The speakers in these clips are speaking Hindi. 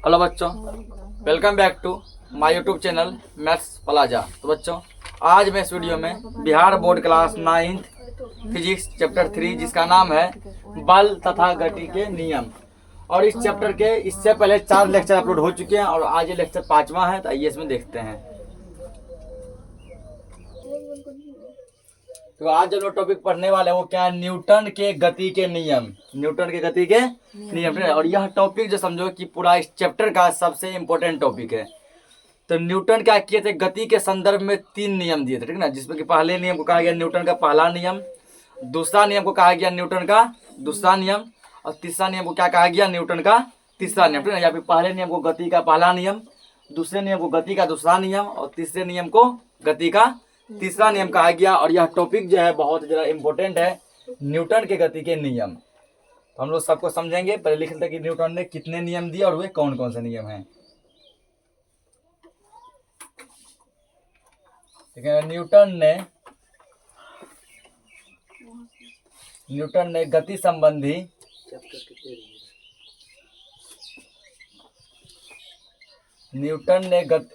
हेलो बच्चों, welcome back to my YouTube channel maths plaza. तो बच्चों, आज मैं इस वीडियो में Bihar board class 9th physics chapter 3 जिसका नाम है बल तथा गति के नियम, और इस चैप्टर के इससे पहले 4 लेक्चर अपलोड हो चुके हैं और आज ये लेक्चर 5वां है। तो आइए इसमें देखते हैं। तो आज जो टॉपिक पढ़ने वाले हैं वो क्या है, न्यूटन के गति के नियम। न्यूटन के गति के नियम, और यह टॉपिक जो समझो कि पूरा इस चैप्टर का सबसे इम्पोर्टेंट टॉपिक है। तो न्यूटन क्या किए थे, गति के संदर्भ में 3 नियम दिए थे, ठीक ना। जिसमें कि पहले नियम को कहा गया न्यूटन का पहला नियम, दूसरा नियम को कहा गया न्यूटन का दूसरा नियम, और तीसरा नियम को क्या कहा गया, न्यूटन का तीसरा नियम, ठीक ना। यहाँ पे पहले नियम को गति का पहला नियम, दूसरे नियम को गति का दूसरा नियम, और तीसरे नियम को गति का तीसरा नियम कहा गया। और यह टॉपिक जो है बहुत ज़्यादा इम्पोर्टेंट है, न्यूटन के गति के नियम। तो हम लोग सबको समझेंगे। पहले लिख लेते हैं कि न्यूटन ने कितने नियम दिए और वे कौन कौन से नियम हैं। ठीक है, न्यूटन ने गति संबंधी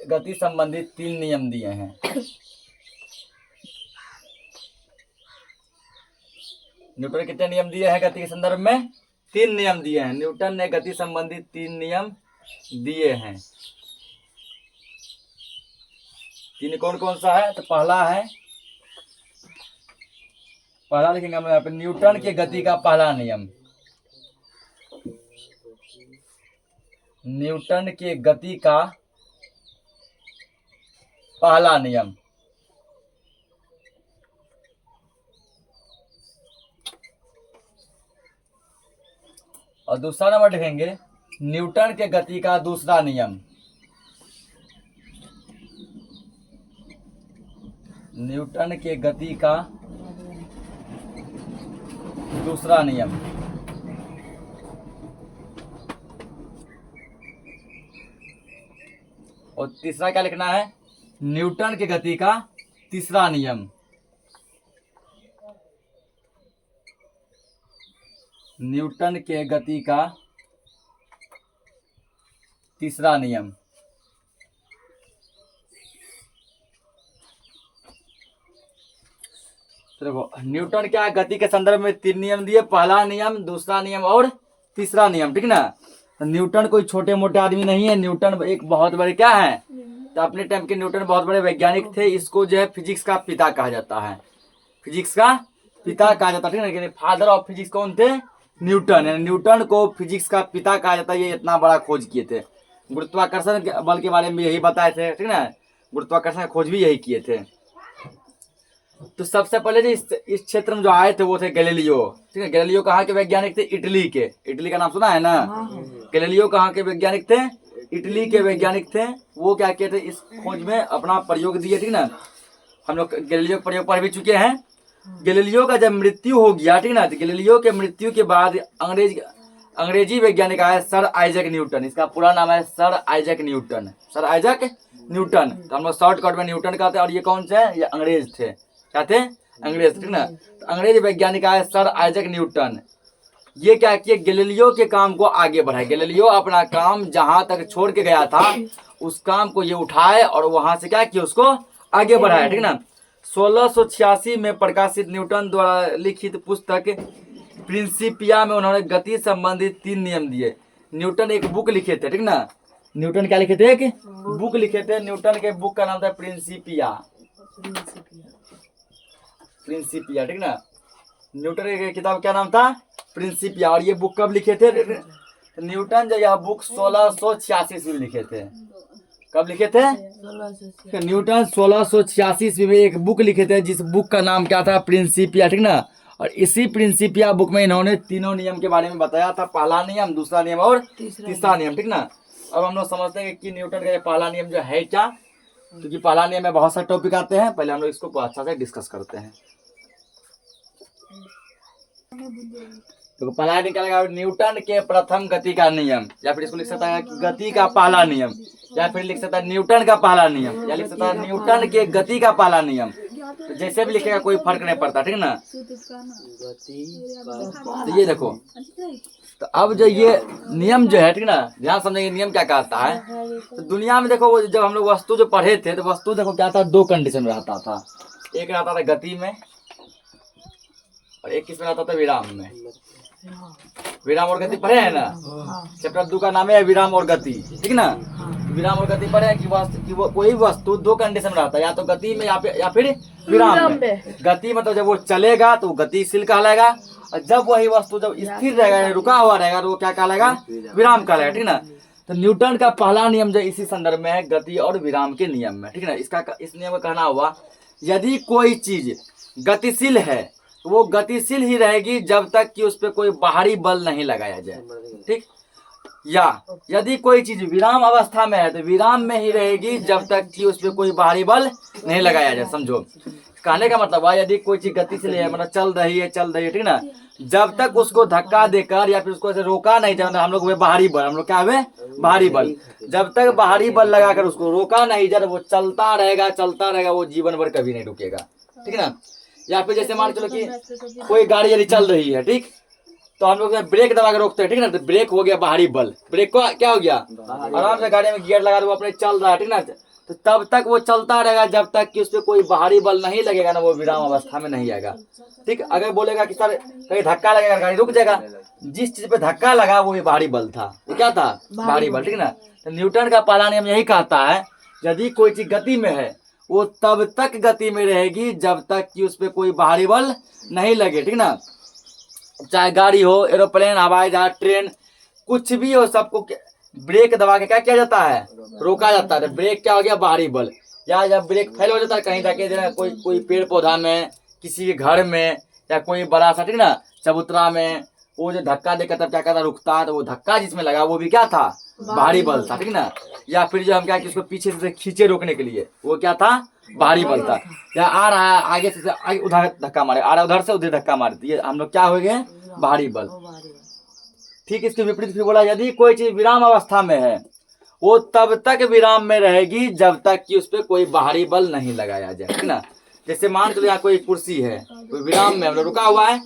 गति संबंधी 3 नियम दिए हैं। न्यूटन ने कितने नियम दिए हैं गति के संदर्भ में? 3 नियम दिए हैं। न्यूटन ने गति संबंधी 3 नियम दिए हैं। 3 कौन कौन सा है? तो पहला लिखेंगे हम यहाँ पे, न्यूटन के गति का पहला नियम। न्यूटन के गति का पहला नियम। और दूसरा नंबर लिखेंगे न्यूटन के गति का दूसरा नियम। न्यूटन के गति का दूसरा नियम। और तीसरा क्या लिखना है, न्यूटन के गति का तीसरा नियम। न्यूटन के गति का तीसरा नियम। देखो, न्यूटन क्या गति के संदर्भ में 3 नियम दिए, पहला नियम, दूसरा नियम और तीसरा नियम, ठीक ना। तो न्यूटन कोई छोटे मोटे आदमी नहीं है। न्यूटन एक बहुत बड़े क्या है, तो अपने टाइम के न्यूटन बहुत बड़े वैज्ञानिक थे। इसको जो है फिजिक्स का पिता कहा जाता है। फिजिक्स का पिता कहा जाता है, ठीक ना। फादर ऑफ फिजिक्स कौन थे? न्यूटन। न्यूटन को फिजिक्स का पिता कहा जाता है। ये इतना बड़ा खोज किए थे। गुरुत्वाकर्षण बल के बारे में यही बताए थे, ठीक ना। गुरुत्वाकर्षण का खोज भी यही किए थे। तो सबसे पहले जो इस क्षेत्र में जो आए थे वो थे गैलीलियो, ठीक है। गैलीलियो कहाँ के वैज्ञानिक थे? इटली के। इटली का नाम सुना है ना। गैलीलियो कहाँ के वैज्ञानिक थे? इटली के वैज्ञानिक थे। वो क्या किए थे, इस खोज में अपना प्रयोग दिए, ठीक ना। हम लोग गैलीलियो का प्रयोग पढ़ भी चुके हैं। गैलीलियो का जब मृत्यु हो गया, ठीक ना, तो गैलीलियो के मृत्यु के बाद अंग्रेजी वैज्ञानिक आया सर आइजैक न्यूटन। इसका पूरा नाम है sir Isaac Newton. Sir Isaac Newton, तो हम लोग शॉर्टकट में न्यूटन कहते हैं। और ये कौन से हैं? ये अंग्रेज थे। क्या थे? अंग्रेज, ठीक ना। तो अंग्रेज वैज्ञानिक आया सर आइजैक न्यूटन। ये क्या किए, गैलीलियो के काम को आगे बढ़ाए। गैलीलियो अपना काम जहां तक छोड़ के गया था उस काम को ये उठाए और वहां से क्या किया, उसको आगे बढ़ाया, ठीक ना। 1686 में प्रकाशित न्यूटन द्वारा लिखित पुस्तक प्रिंसिपिया में उन्होंने गति संबंधित 3 नियम दिए। न्यूटन एक बुक लिखे थे, ठीक ना। न्यूटन क्या लिखे थे? एक बुक लिखे थे। न्यूटन के बुक का नाम था प्रिंसिपिया, ठीक ना। न्यूटन की किताब क्या नाम था? प्रिंसिपिया। और ये बुक कब लिखे थे? न्यूटन जो यह बुक 1686 में लिखे थे। कब लिखे थे? न्यूटन 1686 में एक बुक लिखे थे, जिस बुक का नाम क्या था? प्रिंसिपिया, ठीक ना। और इसी प्रिंसिपिया बुक में इन्होंने तीनों नियम के बारे में बताया था, पहला नियम, दूसरा नियम और तीसरा नियम, ठीक ना। अब हम लोग समझते हैं कि न्यूटन का ये पहला नियम जो है क्या, क्योंकि पहला नियम में बहुत सारे टॉपिक आते हैं। पहले हम लोग इसको अच्छा से डिस्कस करते हैं। तो पहला निकालेगा न्यूटन के प्रथम गति का नियम, या फिर इसको लिख सकता है गति का पहला नियम, या फिर लिख सकता है न्यूटन का पहला नियम, या लिख सकता है न्यूटन के गति का पहला नियम। तो जैसे भी लिखेगा कोई फर्क नहीं पड़ता, ठीक ना। तो ये देखो तो अब जो ये नियम जो है ठीक ना, ध्यान समझेंगे नियम क्या कहता है। तो दुनिया में देखो वो जब हम लोग वस्तु जो पढ़े थे तो वस्तु देखो क्या था, दो कंडीशन में रहता था। एक रहता था गति में और एक किस में रहता था, विराम में। विराम और गति पढ़े है ना, चैप्टर 2 का नाम है विराम और गति, ठीक ना। विराम और गति पढ़े कि वो कोई वस्तु दो कंडीशन में रहता है, या तो गति में या फिर विराम में। गति मतलब जब वो चलेगा तो गतिशील कहलाएगा, और जब वही वस्तु जब स्थिर रहेगा रुका हुआ रहेगा तो वो क्या कहलाएगा, विराम कहलाएगा, ठीक ना। तो न्यूटन का पहला नियम जो इसी संदर्भ में है, गति और विराम के नियम में, ठीक ना। इस नियम का कहना हुआ, यदि कोई चीज गतिशील है तो वो गतिशील ही रहेगी जब तक कि उस पर कोई बाहरी बल नहीं लगाया जाए, ठीक। या यदि कोई चीज विराम अवस्था में है तो विराम में ही रहेगी जब तक कि उस पर कोई बाहरी बल नहीं लगाया जाए। समझो कहने का मतलब है, यदि कोई चीज गतिशील है मतलब चल रही है ठीक ना, जब तक उसको धक्का देकर या फिर उसको ऐसे रोका नहीं जाए, हम लोग बाहरी बल, हम लोग क्या हुए बाहरी बल, जब तक बाहरी बल लगाकर उसको रोका नहीं जाए वो चलता रहेगा, वो जीवन भर कभी नहीं रुकेगा, ठीक है ना। या फिर जैसे मान चलो कि कोई गाड़ी यदि चल रही है, ठीक, तो हम लोग ब्रेक दबा के रोकते हैं, ठीक ना, तो ब्रेक हो गया बाहरी बल, ब्रेक को क्या हो गया, आराम से गाड़ी में गियर लगा वो अपने चल रहा है, ठीक ना। तो तब तक वो चलता रहेगा जब तक कि उस पर कोई बाहरी बल नहीं लगेगा ना, वो विराम अवस्था में नहीं आएगा, ठीक। अगर बोलेगा कि सर कहीं धक्का लगेगा गाड़ी रुक जाएगा, जिस चीज पे धक्का लगा वो बाहरी बल था, वो क्या था, बाहरी बल, ठीक ना। तो न्यूटन का पहला नियम यही कहता है, यदि कोई चीज गति में है वो तब तक गति में रहेगी जब तक कि उस पर कोई बाहरी बल नहीं लगे, ठीक ना। चाहे गाड़ी हो, एरोप्लेन, हवाई जहाज, ट्रेन, कुछ भी हो, सबको ब्रेक दबा के क्या किया जाता है, रोका जाता है। ब्रेक क्या हो गया, बाहरी बल। या जब ब्रेक फेल हो जाता है कहीं जाके, कोई पेड़ पौधा में, किसी के घर में, या कोई बड़ा सा, ठीक ना, चबूतरा में, वो जो धक्का देकर तब क्या करता, रुकता है, तो वो धक्का जिसमें लगा वो भी क्या था, बाहरी बल था, ठीक ना। या फिर जो हम क्या उसको पीछे से खींचे रोकने के लिए, वो क्या था, बाहरी बल था। या आ रहा है आगे से आगे, उधर धक्का मारे, आ रहा है उधर से उधर धक्का मारे, ये हम लोग क्या हो गए, बाहरी बल। ठीक, इसके विपरीत फिर बोला, यदि कोई चीज विराम अवस्था में है वो तब तक विराम में रहेगी जब तक कि उस पर कोई बाहरी बल नहीं लगाया जाए, ठीक ना। जैसे मान चलो यहाँ कोई कुर्सी है, कोई विराम में, हम लोग रुका हुआ है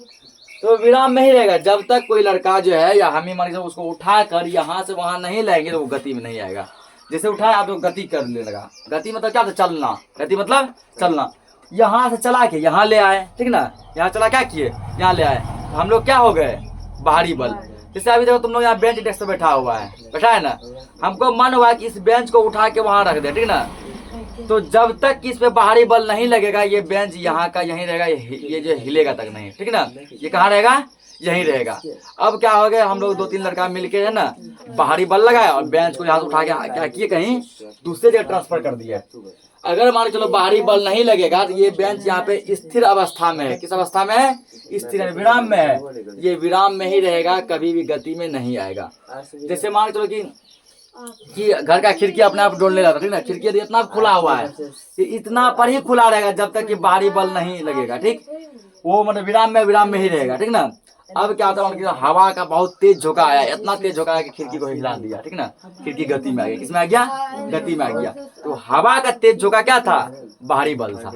तो विराम में ही रहेगा जब तक कोई लड़का जो है या हम ही मान उसको उठाकर यहाँ से वहां नहीं लाएंगे तो वो गति में नहीं आएगा। जैसे उठाया आप तो गति करने लगा, गति मतलब क्या था, चलना, गति मतलब चलना। यहाँ से चला के यहाँ ले आए, ठीक ना, यहाँ चला क्या किए, यहाँ ले आए, तो हम लोग क्या हो गए, बाहरी बल। जैसे अभी देखो तुम लोग यहाँ बेंच डेस्क पे बैठा हुआ है, बैठा है ना, हमको मन हुआ कि इस बेंच को उठा के वहां रख दे, ठीक ना, तो जब तक कि इस पे बाहरी बल नहीं लगेगा ये बेंच यहाँ का यहीं रहेगा, ये जो हिलेगा तक नहीं, ठीक ना, ये कहाँ रहेगा, यहीं रहेगा। अब क्या हो गया, हम लोग 2-3 लड़का मिलके है ना बाहरी बल लगाया और बेंच को यहाँ से उठा के क्या किए, कहीं दूसरे जगह ट्रांसफर कर दिया। अगर मान चलो बाहरी बल नहीं लगेगा तो ये बेंच यहाँ पे स्थिर अवस्था में है, किस अवस्था में है, स्थिर विराम में है, ये विराम में ही रहेगा, कभी भी गति में नहीं आएगा। जैसे मान चलो कि घर का खिड़की अपने आप डोलने लगता, ठीक ना, खिड़की यदि इतना खुला हुआ है कि इतना पर ही खुला रहेगा जब तक कि बाहरी बल नहीं लगेगा, ठीक, वो मतलब विराम में ही रहेगा, ठीक ना। अब क्या होता है, हवा का बहुत तेज झोंका आया, इतना तेज झोंका आया कि खिड़की को हिला दिया, ठीक ना, खिड़की गति में आ गई, किसमें आ गया, गति में आ गया। तो हवा का तेज झोंका क्या था, बाहरी बल था।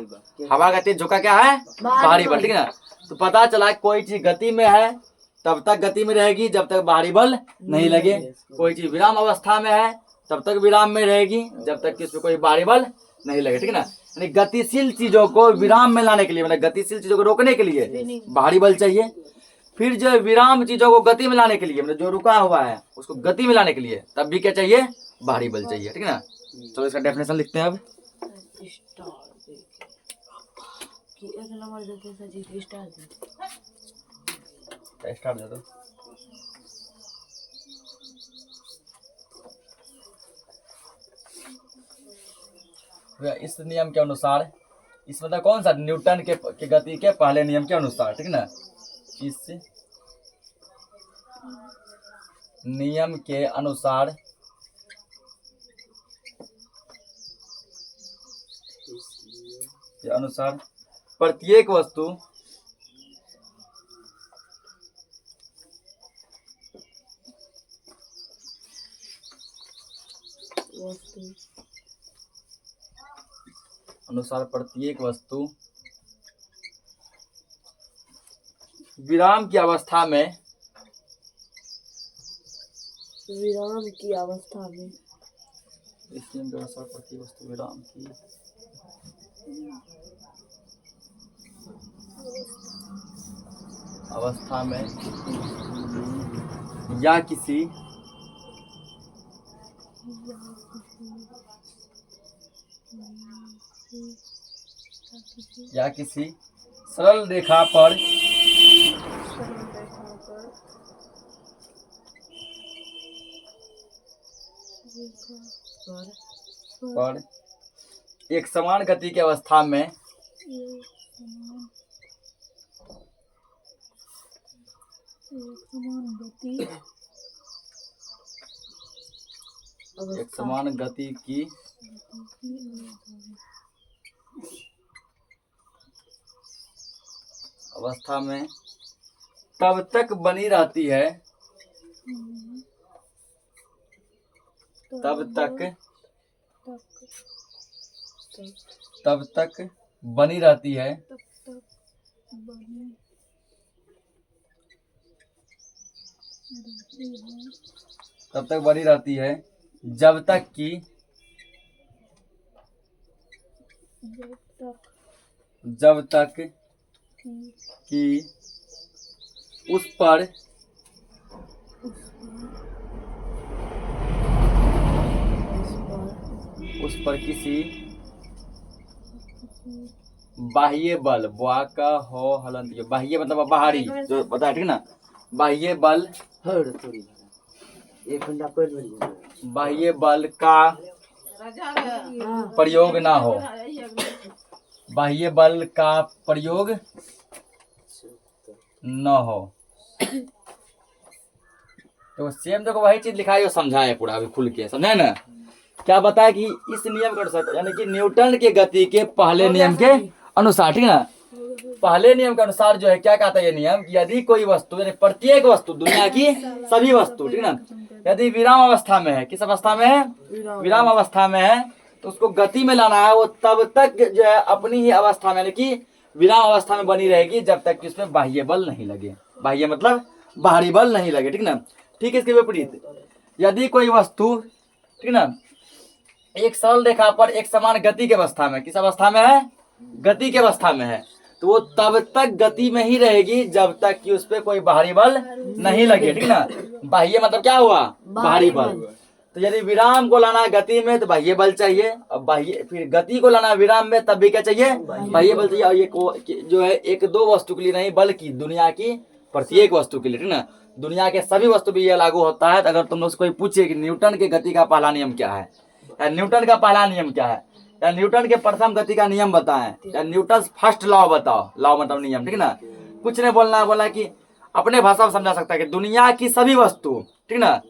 हवा का तेज झोंका क्या है, बाहरी बल, ठीक ना। तो पता चला कोई चीज गति में है तब तक गति में रहेगी जब तक बाहरी बल नहीं लगे, कोई चीज विराम अवस्था में है तब तक विराम में रहेगी जब तक कि इसमें कोई बाहरी बल नहीं लगे, ठीक है ना। यानी गतिशील चीजों को विराम में लाने के लिए, मतलब गतिशील चीजों को रोकने के लिए बाहरी बल चाहिए। फिर जो विराम चीजों को गति में लाने के लिए, मतलब जो रुका हुआ है उसको गति में लाने के लिए तब भी क्या चाहिए, बाहरी बल चाहिए, ठीक है ना। चलो इसका डेफिनेशन लिखते हैं अब। स्टार्ट दे दो। इस नियम के अनुसार, इस मतलब कौन सा, न्यूटन के गति के पहले नियम के अनुसार, ठीक ना, इस नियम के अनुसार प्रत्येक वस्तु विराम की अवस्था में विराम की अवस्था में। इस नियम के अनुसार प्रति वस्तु विराम की अवस्था में या किसी सरल रेखा पर एक समान गति की अवस्था में एक समान गति की अवस्था में तब तक बनी रहती है, तब तक बनी रहती है तब तक बनी रहती है जब तक कि उस पर किसी बाह्य बल, बुआ का हो हलंत, बाह्य मतलब बाहरी जो पता है, ठीक ना, बाह्य बल बाह्य बल का प्रयोग ना हो, बाह्य बल का प्रयोग न हो। तो सेम देखो वही चीज लिखा है जो समझा है पूरा, अभी खुल के समझे ना। क्या बताया कि इस नियम के अनुसार, यानी कि न्यूटन के गति के पहले नियम के अनुसार, ठीक ना, पहले नियम के अनुसार जो है क्या कहता है ये नियम, यदि कोई वस्तु, यानी प्रत्येक वस्तु, दुनिया की सभी वस्तु, ठीक ना, यदि विराम अवस्था में है, किस अवस्था में है, विराम अवस्था में है, तो उसको गति में लाना है, वो तब तक जो है अपनी ही अवस्था में, यानी कि विराम अवस्था में बनी रहेगी जब तक कि उसमें बाह्य बल नहीं लगे। बाह्य मतलब बाहरी बल नहीं लगे, ठीक ना। ठीक है, इसके विपरीत यदि कोई वस्तु, ठीक ना, एक सरल रेखा पर एक समान गति की अवस्था में, किस अवस्था में है, गति की अवस्था में है, तो वो तब तक गति में ही रहेगी जब तक कि उस पर कोई बाहरी बल नहीं लगे, ठीक ना। बाह्य मतलब क्या हुआ, बाहरी बल। तो यदि विराम को लाना है गति में तो बाह्य बल चाहिए, और बाह्य फिर गति को लाना है विराम में तब भी क्या चाहिए, बाह्य बल चाहिए। और ये जो है एक दो वस्तु के लिए नहीं, बल्कि दुनिया की प्रत्येक वस्तु के लिए, ठीक ना, दुनिया के सभी वस्तु भी ये लागू होता है। तो अगर तुम लोग कोई पूछे कि न्यूटन के गति का पहला नियम क्या है, या न्यूटन का पहला नियम क्या है, या न्यूटन के प्रथम गति का नियम बताएं, या न्यूटन फर्स्ट लॉ बताओ, लॉ मतलब नियम, ठीक ना, कुछ नहीं बोलना है। बोला कि अपने भाषा में समझा सकता है कि दुनिया की सभी वस्तु, ठीक ना,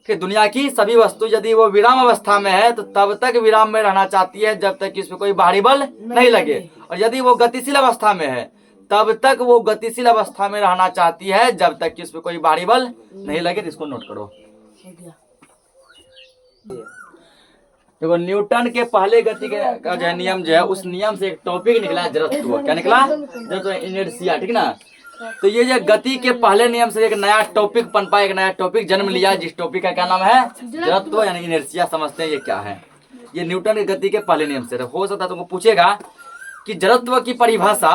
कि दुनिया की सभी वस्तु यदि वो विराम अवस्था में है तो तब तक विराम में रहना चाहती है जब तक कि इसमें कोई बाहरी बल नहीं लगे, और यदि वो गतिशील अवस्था में है तब तक वो गतिशील अवस्था में रहना चाहती है जब तक कि उसमें कोई बाहरी बल नहीं लगे। तो इसको नोट करो। देखो न्यूटन के पहले गति का जो नियम जो है, उस नियम से एक टॉपिक निकला है जड़त्व। क्या निकला, जड़त्व, इनर्शिया, ठीक ना। तो ये जो गति के पहले नियम से एक नया टॉपिक पनपा, एक नया टॉपिक जन्म लिया, जिस टॉपिक का क्या नाम है, जड़त्व यानी इनर्शिया। समझते हैं ये क्या है, ये न्यूटन की गति के पहले नियम से। हो सकता है तुमको पूछेगा कि जड़त्व की परिभाषा,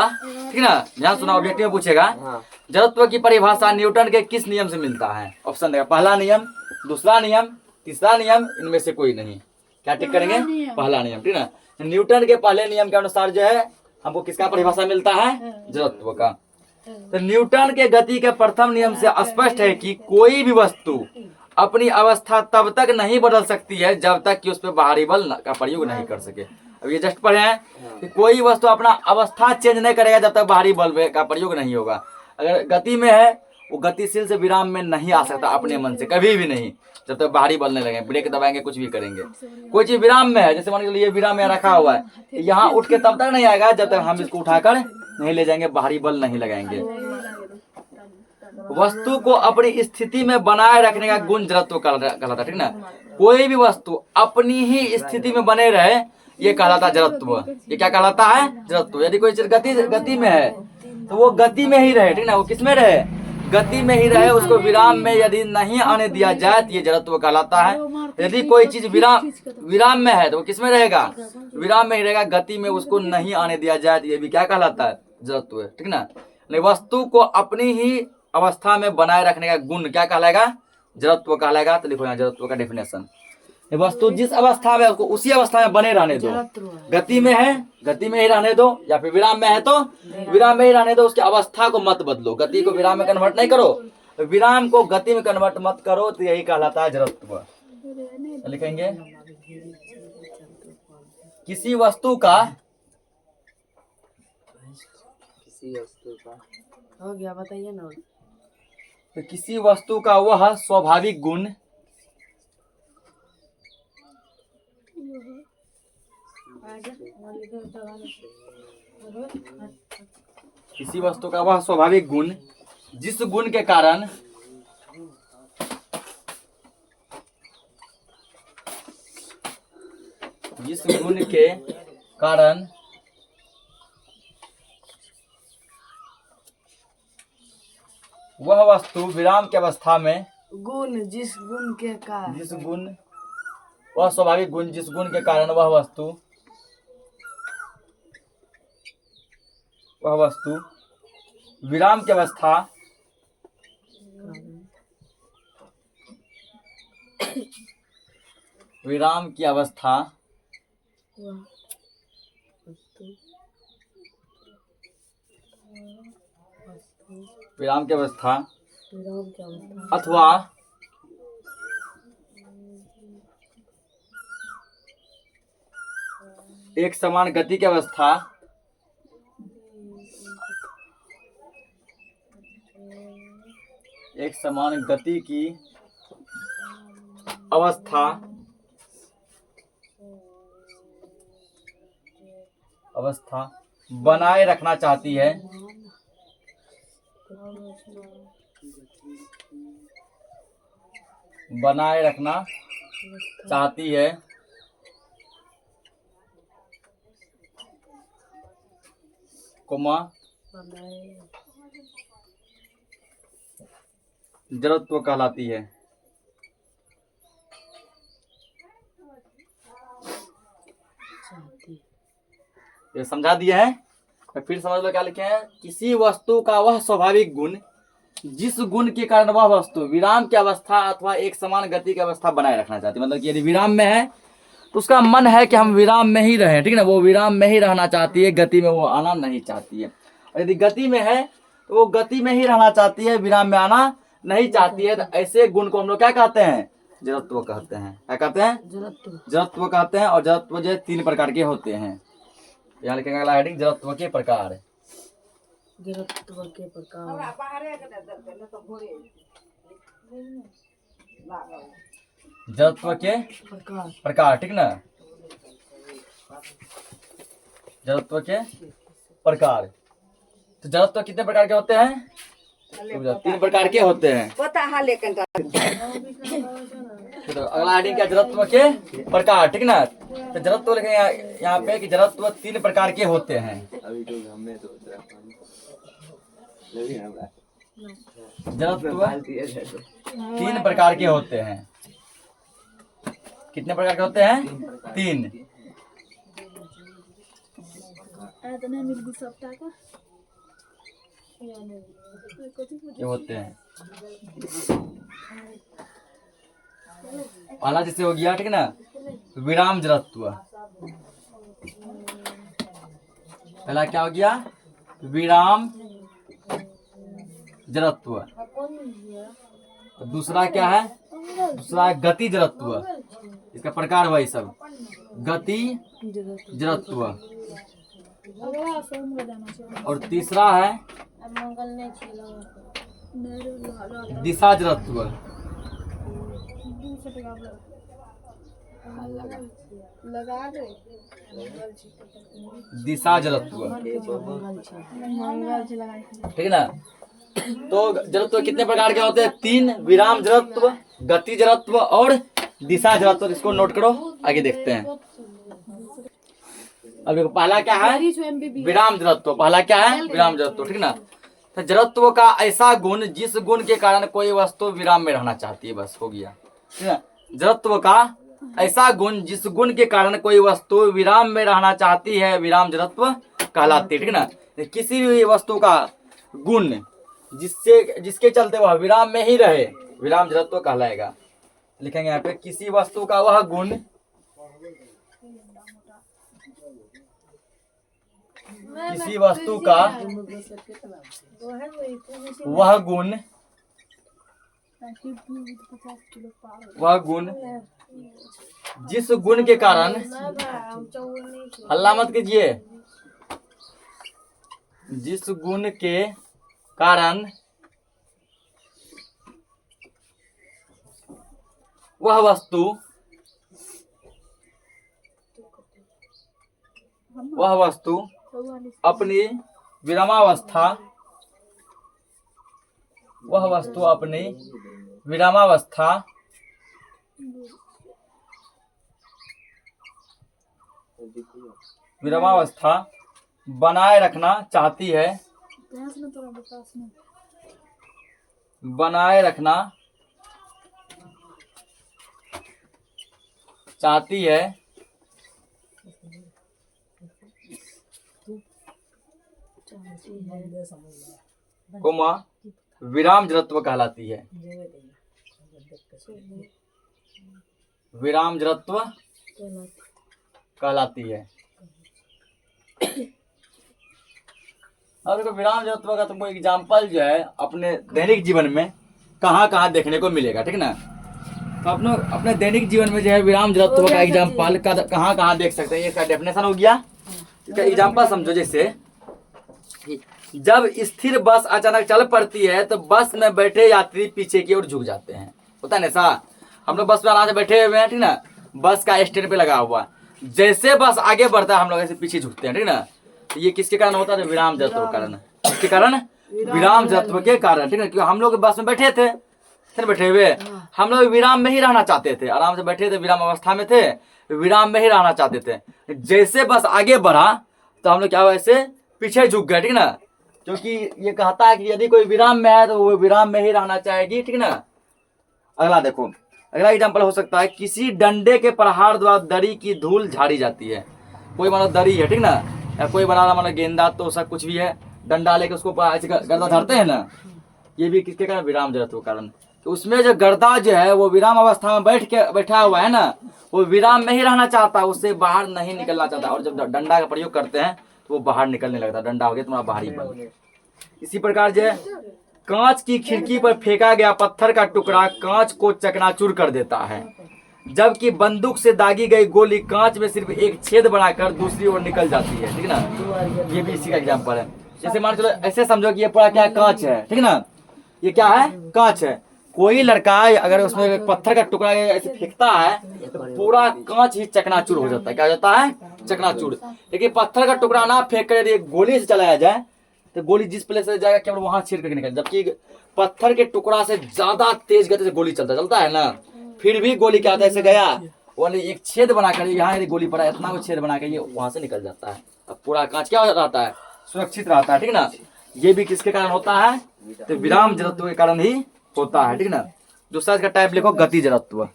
ठीक ना, ध्यान सुना, ऑब्जेक्टिव में पूछेगा जड़त्व की परिभाषा न्यूटन के किस नियम से मिलता है। ऑप्शन देगा, पहला नियम, दूसरा नियम, तीसरा नियम, इनमें से कोई नहीं। क्या टिक करेंगे, पहला नियम, ठीक ना। न्यूटन के पहले नियम के अनुसार जो है हमको किसका परिभाषा मिलता है, जड़त्व का। तो न्यूटन के गति के प्रथम नियम से स्पष्ट है कि कोई भी वस्तु अपनी अवस्था तब तक नहीं बदल सकती है जब तक कि उस पर बाहरी बल का प्रयोग नहीं कर सके। अब ये जस्ट पढ़े हैं कि कोई वस्तु अपना अवस्था चेंज नहीं करेगा जब तक बाहरी बल का प्रयोग नहीं होगा। अगर गति में है वो गतिशील से विराम में नहीं आ सकता अपने मन से, कभी भी नहीं, जब तक बाहरी बल नहीं लगे, ब्रेक दबाएंगे, कुछ भी करेंगे। कोई चीज विराम में है, जैसे मान लीजिए विराम में रखा हुआ है, यहाँ उठ के तब तक नहीं आएगा जब तक हम इसको उठाकर नहीं ले जाएंगे, बाहरी बल नहीं लगाएंगे। वस्तु को अपनी स्थिति में बनाए रखने का गुण जड़त्व कहलाता, ठीक ना। कोई भी वस्तु अपनी ही स्थिति में बने रहे, ये कहलाता जड़त्व। ये क्या कहलाता है, जड़त्व। यदि कोई चीज गति में है तो वो गति में ही रहे, ठीक ना। वो किस में रहे, गति में ही रहे, उसको विराम में यदि नहीं आने दिया जाए तो ये जड़त्व कहलाता है। यदि कोई चीज विराम में है तो वो किस में रहेगा? विराम में ही रहेगा। गति में उसको नहीं आने दिया जाए तो ये भी क्या कहलाता है? जड़त्व है, ठीक ना। वस्तु को अपनी ही अवस्था में बनाए रखने का गुण क्या कहलाएगा? जड़त्व कहलाएगा। तो लिखो यहाँ जड़त्व का डेफिनेशन। वस्तु जिस अवस्था में उसको उसी अवस्था में बने रहने दो। गति में है, गति में ही रहने दो, या फिर विराम में है तो विराम में ही रहने दो। उसकी अवस्था को मत बदलो। गति को विराम में कन्वर्ट नहीं करो, विराम को गति में कन्वर्ट मत करो, तो यही कहलाता है जड़त्व। लिखेंगे किसी वस्तु का हो गया, बताइए ना। तो किसी वस्तु का वह स्वाभाविक गुण किसी वस्तु का वह स्वाभाविक गुण जिस गुण के कारण वह वस्तु विराम की अवस्था में जिस गुण के कारण वह स्वाभाविक गुण जिस गुण के कारण वह वस्तु विराम की अवस्था विराम की अवस्था अथवा एक समान गति की अवस्था अवस्था बनाए रखना चाहती है, कोमा जड़त्व कहलाती है। ये समझा दिए हैं, फिर समझ लो क्या लिखे हैं। किसी वस्तु का वह स्वाभाविक गुण जिस गुण के कारण वह वस्तु विराम की अवस्था अथवा एक समान गति की अवस्था बनाए रखना चाहती है। मतलब कि यदि विराम में है तो उसका मन है कि हम विराम में ही रहें, ठीक है ना। वो विराम में ही रहना चाहती है, गति में वो आना नहीं चाहती है। और यदि गति में है तो वो गति में ही रहना चाहती है, विराम में आना नहीं चाहती है। तो ऐसे गुण को हम लोग क्या कहते हैं? जड़त्व कहते हैं। क्या कहते हैं? जड़त्व कहते हैं। और जड़त्व जो 3 प्रकार के होते हैं। यहाँ लिखेंगे अगला हेडिंग, जड़त्व के प्रकार। जड़त्व के प्रकार, ठीक ना। जड़त्व के प्रकार। तो जड़त्व कितने प्रकार के होते हैं? 3 प्रकार के होते हैं। तो अगला हेडिंग क्या? जड़त्व के प्रकार, ठीक ना। तो जड़त्व लिखेंगे यहाँ पे कि जड़त्व 3 प्रकार के होते हैं। जड़त्व 3 प्रकार के होते हैं। कितने प्रकार के होते हैं? 3। ये होते हैं। पहला जैसे हो गया, ठीक है ना, विराम जड़त्व। पहला क्या हो गया? विराम जड़त्व। तो दूसरा क्या है? दूसरा है गति जड़त्व। इसका प्रकार वही सब, गति जड़त्व। और तीसरा है दिशा जड़त्व। दिशा जड़त्व, ठीक है ना। तो जड़त्व कितने प्रकार के होते हैं? 3। विराम जड़त्व, गति जड़त्व और दिशा जड़त्व। इसको नोट करो, आगे देखते हैं। अब देखो पहला क्या है? विराम जड़त्व। पहला क्या है? विराम जड़त्व, ठीक ना। तो जड़त्व का ऐसा गुण जिस गुण के कारण कोई वस्तु विराम में रहना चाहती है, बस हो गया, ठीक है। जड़त्व का ऐसा गुण जिस गुण के कारण कोई वस्तु विराम में रहना चाहती है, विराम जड़त्व कहलाती है, ठीक है ना। किसी भी वस्तु का गुण जिसके चलते वह विराम में ही रहे, विराम जड़त्व कहलाएगा। लिखेंगे यहाँ पे किसी वस्तु का वह गुण किसी वस्तु का वह गुण जिस गुण के कारण, हल्ला मत कीजिए, जिस गुण के कारण वह वस्तु अपनी विरामावस्था बनाए रखना चाहती है, कोमा विराम जड़त्व कहलाती है, विराम जड़त्व कहलाती है। अब देखो विराम जड़त्व का तुमको एग्जाम्पल जो है अपने दैनिक जीवन में कहाँ कहाँ देखने को मिलेगा, ठीक ना। तो अपने दैनिक जीवन में जो है विराम जड़त्व का एग्जाम्पल कहाँ कहाँ देख सकते हैं, इसका डेफिनेशन हो गया। इसका एग्जाम्पल समझो, जैसे जब स्थिर बस अचानक चल पड़ती है तो बस में बैठे यात्री पीछे की ओर झुक जाते हैं, होता है ना ऐसा। हम लोग बस में आराम से बैठे हुए हैं, ठीक ना, बस का स्टैंड पे लगा हुआ, जैसे बस आगे बढ़ता है हम लोग ऐसे पीछे झुकते हैं, ठीक ना। ये किसके कारण होता है? विराम जड़त्व के कारण। किसके कारण? विराम जड़त्व के कारण, ठीक है। क्योंकि हम लोग बस में बैठे थे बैठे हुए, हम लोग विराम में ही रहना चाहते थे, आराम से बैठे थे, विराम अवस्था में थे, विराम में ही रहना चाहते थे। जैसे बस आगे बढ़ा तो हम लोग क्या हुआ, ऐसे पीछे झुक गए, ठीक ना। क्योंकि ये कहता है कि यदि कोई विराम में है तो वो विराम में ही रहना चाहेगी, ठीक ना। अगला देखो, अगला एग्जाम्पल हो सकता है किसी डंडे के प्रहार द्वारा दरी की धूल झाड़ी जाती है। कोई मानो दरी है, ठीक ना, या कोई बना रहा मानो गेंदा तो सब कुछ भी है, डंडा लेके उसको गर्दा धरते हैं ना, ये भी किसके कारण? विराम जड़त्व के कारण। तो उसमें जो गर्दा जो है वो विराम अवस्था में बैठा हुआ है ना, वो विराम में ही रहना चाहता है, उससे बाहर नहीं निकलना चाहता। और जब डंडा का प्रयोग करते हैं तो वो बाहर निकलने लगता है, डंडा हो गया तुम्हारा बाहरी बल। इसी प्रकार जो है कांच की खिड़की पर फेंका गया पत्थर का टुकड़ा कांच को चकनाचूर कर देता है, जबकि बंदूक से दागी गई गोली कांच में सिर्फ एक छेद बनाकर दूसरी ओर निकल जाती है, ठीक ना। ये भी इसी का एग्जाम्पल है। जैसे मान चलो ऐसे समझो कि ये पूरा क्या कांच है, ठीक ना, ये क्या है? कांच है। कोई लड़का अगर उसमें पत्थर का टुकड़ा ऐसे फेंकता है तो पूरा कांच ही चकनाचूर हो जाता है। क्या हो जाता है? चकनाचूर। लेकिन पत्थर का टुकड़ा ना फेंक कर यदि गोली से चलाया जाए तो गोली जिस प्लेस से जाएगा केवल वहां छेद करके निकल, जबकि पत्थर के टुकड़ा से ज्यादा तेज गति से गोली चलता है ना, फिर भी गोली क्या होता है, ऐसे गया वो एक छेद बनाकर, यहाँ यदि गोली पड़ा इतना वो छेद बनाकर ये वहां से निकल जाता है। अब पूरा कांच क्या रहता है? सुरक्षित रहता है, ठीक ना। ये भी किसके कारण होता है? तो विराम जड़त्व के कारण ही होता है, ठीक ना। दूसरा इसका टाइप लिखो गति जड़त्व।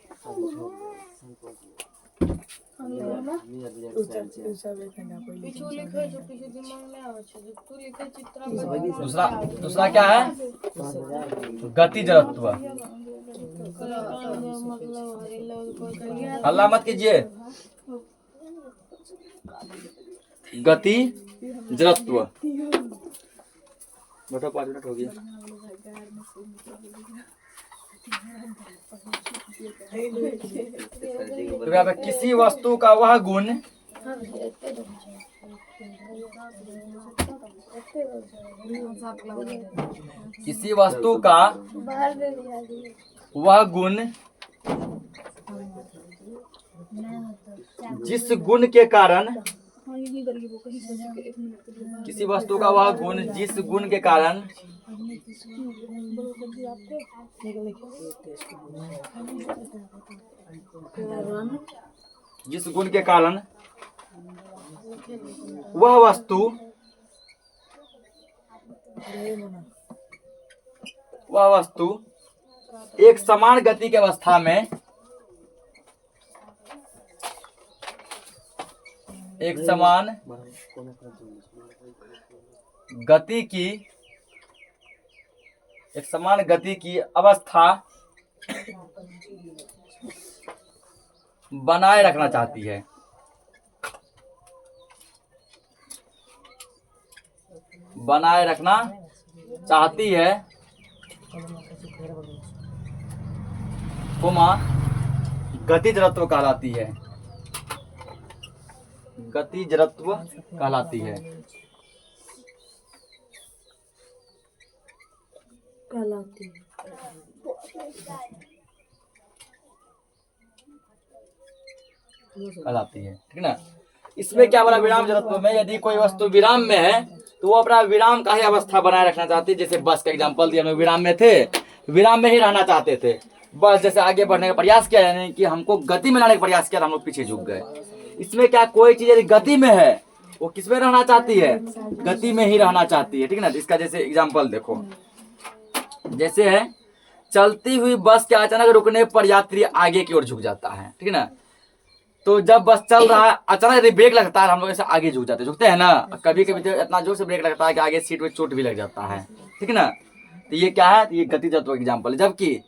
दूसरा क्या है? गति जड़त्व। हल्ला मत कीजिए। गति जड़त्व। बैठो, 5 मिनट हो गया। तो यहाँ पे किसी वस्तु का वह गुण किसी वस्तु का वह गुण जिस गुण के कारण किसी वस्तु का वह गुण जिस गुण के कारण वह वस्तु वह वस्तु एक समान गति की अवस्था में एक समान गति की अवस्था बनाए रखना चाहती है। बनाए रखना चाहती है, कोमा गति जड़त्व कहलाती है। गति जड़त्व कहलाती है। कहलाती है, ठीक ना। इसमें क्या बोला, विराम जड़त्व में यदि कोई वस्तु विराम में है तो वो अपना विराम का ही अवस्था बनाए रखना चाहती है। जैसे बस का एग्जांपल दिया, हम लोग विराम में थे, विराम में ही रहना चाहते थे। बस जैसे आगे बढ़ने का प्रयास किया, यानी कि हमको गति में लाने का प्रयास किया, हम लोग पीछे झुक गए। इसमें क्या, कोई चीज यदि गति में है वो किस में रहना चाहती है, गति में ही रहना चाहती है, ठीक ना। इसका जैसे एग्जांपल देखो, जैसे है चलती हुई बस के अचानक रुकने पर यात्री आगे की ओर झुक जाता है, ठीक ना। तो जब बस चल रहा है, अचानक यदि ब्रेक लगता है, हम लोग ऐसे आगे झुक जाते हैं, झुकते हैं ना। कभी कभी तो इतना जोर से ब्रेक लगता है कि आगे सीट पे चोट भी लग जाता है, ठीक ना। तो ये क्या है, तो ये गति जड़त्व का एग्जाम्पल है। जबकि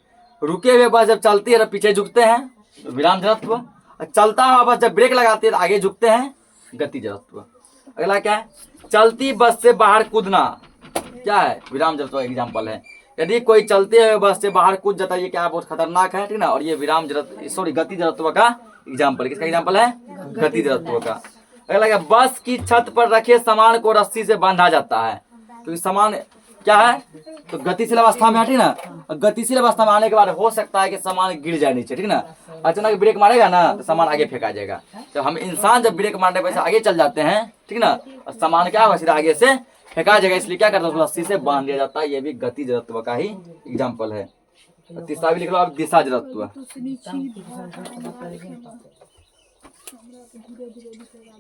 रुके हुए बस जब चलती है तो पीछे झुकते हैं, तो विराम जड़त्व। चलता हुआ बस जब ब्रेक लगाती है तो आगे झुकते हैं, गति जड़त्व। अगला क्या है, चलती बस से बाहर कूदना, क्या है, विराम जड़त्व का एग्जाम्पल है। यदि कोई चलते हुए बस से बाहर कूद जाता है, ये क्या है, बहुत खतरनाक है, ठीक ना। और ये विराम जड़त्व, सॉरी, गति जड़त्व का एग्जाम्पल। किसका एग्जाम्पल है, गति जड़त्व का। अगला क्या, बस की छत पर रखे सामान को रस्सी से बांधा जाता है। क्योंकि सामान क्या है, तो गतिशील अवस्था में है, ठीक ना। गतिशील अवस्था में आने के बाद हो सकता है कि सामान गिर जाए नीचे, ठीक ना। अचानक ब्रेक मारेगा ना तो सामान आगे फेंका जाएगा। तो हम इंसान जब ब्रेक मारने पर आगे चल जाते हैं, ठीक ना, और सामान क्या होगा, सीधा आगे से फेंका जाएगा। इसलिए क्या करता है, रस्सी से बांध दिया जाता है। ये भी गति जड़त्व का ही एग्जाम्पल है। तीसरा भी लिख लो आप, दिशा जड़त्व।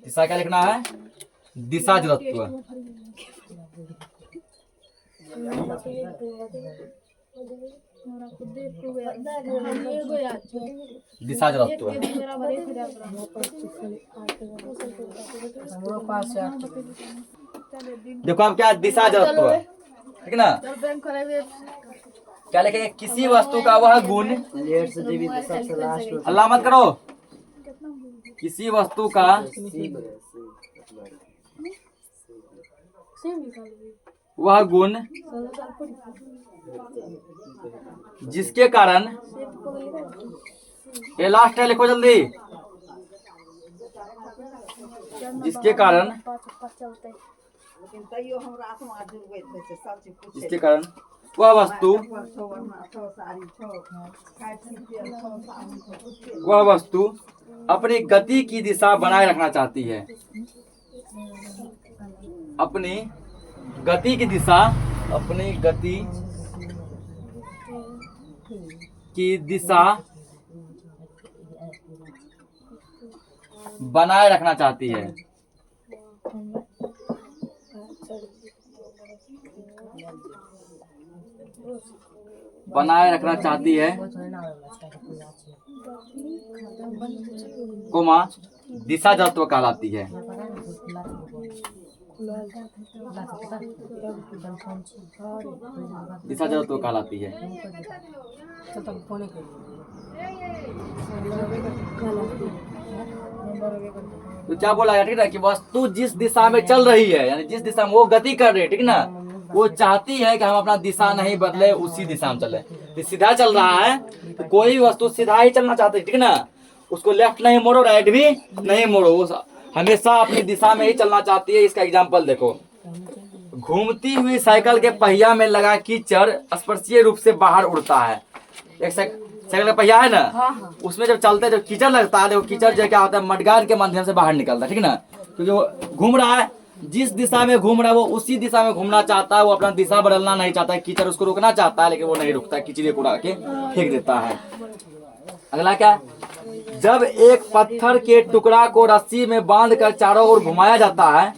दिशा क्या लिखना है, दिशा जड़त्व। दिशा जड़त्व। देखो आप क्या, दिशा जड़त्व, ठीक ना। क्या लिखेंगे, किसी वस्तु का वह गुण, अल्लाह मत करो, किसी वस्तु का वह गुण जिसके कारण, ये लास्ट है, लिखो जल्दी, जिसके कारण वह वस्तु अपनी गति की दिशा बनाए रखना चाहती है। अपनी गति की दिशा, अपनी गति की दिशा बनाए रखना चाहती है। बनाए रखना चाहती है, कोमा दिशा जड़त्व कहलाती है। दिशा जड़त्व कहलाती है। तो क्या बोला गया, ठीक ना, कि वस्तु जिस दिशा में चल रही है, यानी जिस दिशा में वो गति कर रही है, ठीक ना, वो चाहती है कि हम अपना दिशा नहीं बदले, उसी दिशा में चले। तो सीधा चल रहा है तो कोई वस्तु सीधा ही चलना चाहती है, ठीक ना। उसको लेफ्ट नहीं मोड़ो, राइट भी नहीं मोड़ो, वो हमेशा अपनी दिशा में ही चलना चाहती है। इसका एग्जाम्पल देखो, घूमती हुई साइकिल के पहिया में लगा कीचड़ स्पर्शीय रूप से बाहर उड़ता है। एक साइकिल का पहिया है ना, उसमें जब चलते हैं, जब कीचड़ लगता है, वो कीचड़ जो क्या होता है, मडगाड़ के माध्यम से बाहर निकलता है, ठीक ना। क्योंकि वो घूम रहा है, जिस दिशा में घूम रहा है वो उसी दिशा में घूमना चाहता है। वो अपना दिशा बदलना नहीं चाहता है। कीचड़ उसको रोकना चाहता है, लेकिन वो नहीं रुकता, कीचड़ को उड़ा के फेंक देता है। अगला क्या, जब एक पत्थर के टुकड़ा को रस्सी में बांधकर चारों ओर घुमाया जाता है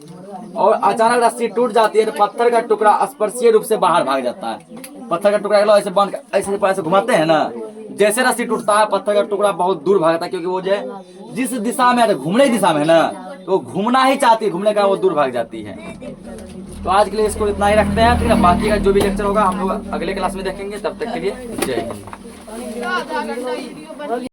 और अचानक रस्सी टूट जाती है तो पत्थर का टुकड़ा स्पर्शीय रूप से बाहर भाग जाता है। पत्थर का टुकड़ा ऐसे बांध ऐसे घुमाते हैं ना, जैसे रस्सी टूटता है पत्थर का टुकड़ा बहुत दूर भागता है, क्योंकि वो जो है जिस दिशा में घूमने की दिशा में ना, तो घूमना ही चाहती है, घूमने का वो दूर भाग जाती है। तो आज के लिए इसको इतना ही रखते हैं, ठीक है। बाकी का जो भी लेक्चर होगा हम लोग अगले क्लास में देखेंगे। तब तक के लिए जय हिंद।